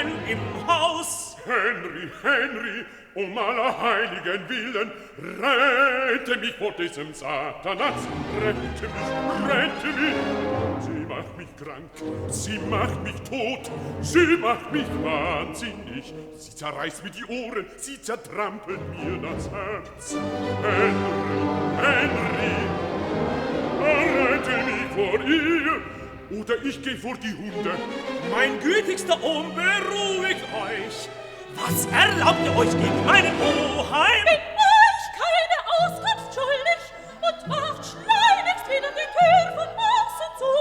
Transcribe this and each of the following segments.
Menschen im Haus. Henry, Henry, um aller heiligen Willen, rette mich vor diesem Satanas, rette mich. Sie macht mich krank, sie macht mich tot, sie macht mich wahnsinnig, sie zerreißt mir die Ohren, sie zertrampelt mir das Herz. Henry, rette mich vor ihr, oder ich geh vor die Hunde. Mein gütigster Ohm, beruhigt euch. Was erlaubt ihr euch gegen meinen Oheim? Bin euch keine Auskunft schuldig und macht schleunigst wieder die Tür von außen zu.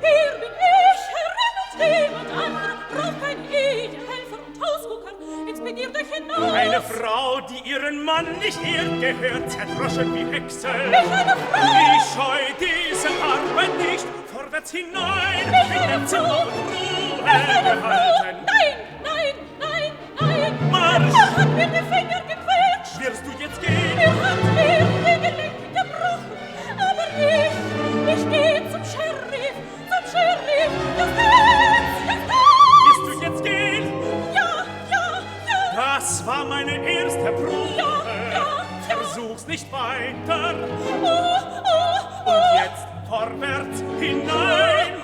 Hier bin ich heran und niemand anderer braucht kein Edelhelfer und Hausgucker. Inspediert euch hinaus. Eine Frau, die ihren Mann nicht ehrt, gehört zerdroschen wie Hexe. Ich eine Frau! Ich scheu diese Arbeit nicht. Vorwärts hinein, in den Zimmer und Ruhe behalten. Nein, nein, nein, nein! Marsch! Er hat mir die Finger gequetscht! Wirst du jetzt gehen? Er hat mir die Gelenke gebrochen! Aber ich geh zum Sheriff! Justiz! Wirst du jetzt gehen? Ja! Das war meine erste Probe. Ja. Versuch's nicht weiter. Oh. Und jetzt vorwärts hinein.